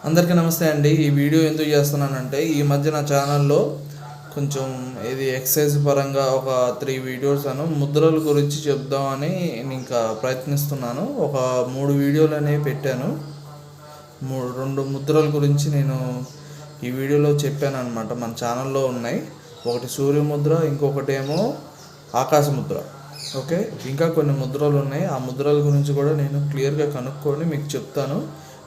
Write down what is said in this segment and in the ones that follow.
అందరికీ నమస్తే అండి. ఈ వీడియో ఎందుకు చేస్తున్నానంటే ఈ మధ్య నా ఛానల్లో కొంచెం ఇది ఎక్సర్సైజ్ పరంగా ఒక 3 వీడియోస్ ముద్రల గురించి చెప్దామని ఇంకా ప్రయత్నిస్తున్నాను. ఒక 3 వీడియోలు అనేవి పెట్టాను. 2 ముద్రల గురించి నేను ఈ వీడియోలో చెప్పాను అనమాట. మన ఛానల్లో ఉన్నాయి. ఒకటి సూర్యముద్ర, ఇంకొకటేమో ఆకాశ ముద్ర. ఓకే, ఇంకా కొన్ని ముద్రలు ఉన్నాయి. ఆ ముద్రల గురించి కూడా నేను క్లియర్గా కనుక్కొని మీకు చెప్తాను.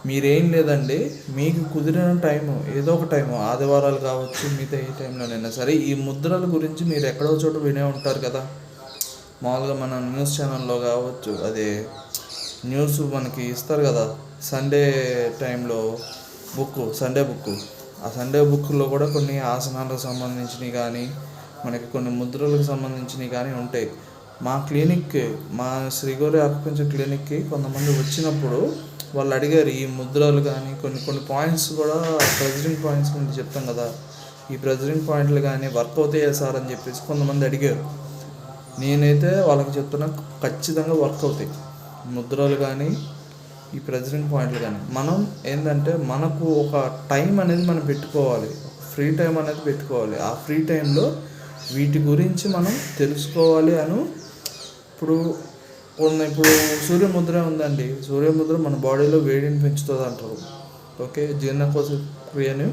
మీరేం లేదండి, మీకు కుదిరిన టైము, ఏదో ఒక టైము, ఆదివారాలు కావచ్చు, మిగతా ఏ టైంలోనైనా సరే ఈ ముద్రల గురించి మీరు ఎక్కడో చోట వినే ఉంటారు కదా. మామూలుగా మన న్యూస్ ఛానల్లో కావచ్చు, అదే న్యూస్ మనకి ఇస్తారు కదా సండే టైంలో సండే బుక్. ఆ సండే బుక్లో కూడా కొన్ని ఆసనాలకు సంబంధించినవి కానీ మనకి కొన్ని ముద్రలకు సంబంధించినవి కానీ ఉంటాయి. మా క్లినిక్కి, మా శ్రీగౌరి ఆకుపంచర్ క్లినిక్కి కొంతమంది వచ్చినప్పుడు వాళ్ళు అడిగారు ఈ ముద్రలు కానీ కొన్ని పాయింట్స్ కూడా ప్రెజరింగ్ పాయింట్స్ గురించి చెప్తాం కదా, ఈ ప్రెజరింగ్ పాయింట్లు కానీ వర్క్ అవుతాయా సార్ అని చెప్పేసి కొంతమంది అడిగారు. నేనైతే వాళ్ళకి చెప్తున్నా, ఖచ్చితంగా వర్క్ అవుతాయి ముద్రలు కానీ ఈ ప్రెజరింగ్ పాయింట్లు కానీ. మనం ఏంటంటే మనకు ఒక టైం అనేది మనం పెట్టుకోవాలి, ఫ్రీ టైం అనేది పెట్టుకోవాలి. ఆ ఫ్రీ టైంలో వీటి గురించి మనం తెలుసుకోవాలి. ఇప్పుడు సూర్యముద్ర ఉందండి. సూర్యముద్ర మన బాడీలో వేడిని పెంచుతుంది అంటారు. ఓకే, జీర్ణకోశ క్రియని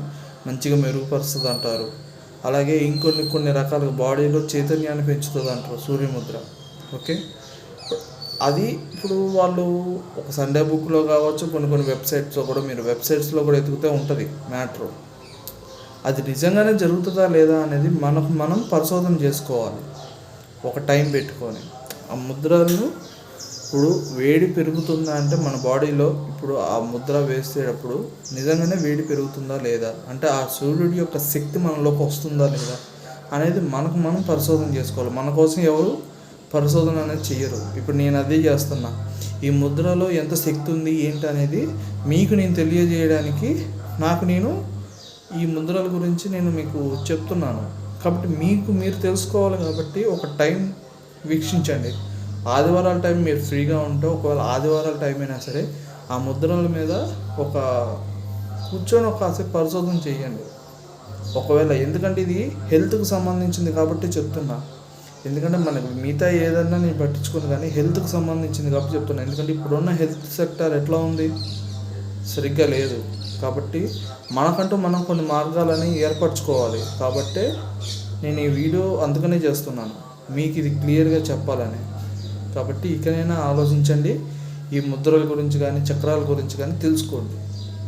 మంచిగా మెరుగుపరుస్తుంది అంటారు. అలాగే ఇంకొన్ని రకాలుగా బాడీలో చైతన్యాన్ని పెంచుతుంది అంటారు సూర్యముద్ర. ఓకే, అది ఇప్పుడు వాళ్ళు ఒక సండే బుక్లో కావచ్చు, కొన్ని వెబ్సైట్స్లో కూడా, మీరు వెబ్సైట్స్లో కూడా ఎతుకుతూ ఉంటుంది మ్యాటర్. అది నిజంగానే జరుగుతుందా లేదా అనేది మనం పరిశోధన చేసుకోవాలి ఒక టైం పెట్టుకొని. ఆ ముద్రలను ఇప్పుడు వేడి పెరుగుతుందా అంటే మన బాడీలో ఇప్పుడు ఆ ముద్ర వేసేటప్పుడు నిజంగానే వేడి పెరుగుతుందా లేదా, అంటే ఆ సూర్యుడి యొక్క శక్తి మనలోకి వస్తుందా లేదా అనేది మనం పరిశోధన చేసుకోవాలి. మన కోసం ఎవరు పరిశోధన అనేది చెయ్యరు. ఇప్పుడు నేను అదే చేస్తున్నా. ఈ ముద్రలో ఎంత శక్తి ఉంది ఏంటి అనేది మీకు నేను తెలియజేయడానికి నేను ఈ ముద్రల గురించి నేను మీకు చెప్తున్నాను. కాబట్టి మీరు తెలుసుకోవాలి. కాబట్టి ఒక టైం వీక్షించండి. ఆదివారాల టైం మీరు ఫ్రీగా ఉంటే, ఒకవేళ ఆదివారాల టైం అయినా సరే ఆ ముద్రల మీద కూర్చొని కాసేపు పరిశోధన చేయండి. ఒకవేళ, ఎందుకంటే ఇది హెల్త్కి సంబంధించింది కాబట్టి చెప్తున్నా. ఎందుకంటే మనకు మిగతా ఏదన్నా నేను పట్టించుకోను, కానీ హెల్త్కి సంబంధించింది కాబట్టి చెప్తున్నా. ఎందుకంటే ఇప్పుడున్న హెల్త్ సెక్టర్ ఎట్లా ఉంది, సరిగ్గా లేదు. కాబట్టి మనకంటూ మనం కొన్ని మార్గాలని ఏర్పరచుకోవాలి. కాబట్టి నేను ఈ వీడియో అందుకనే చేస్తున్నాను, మీకు ఇది క్లియర్గా చెప్పాలని. కాబట్టి ఇకనైనా ఆలోచించండి, ఈ ముద్రల గురించి కానీ చక్రాల గురించి కానీ తెలుసుకోండి.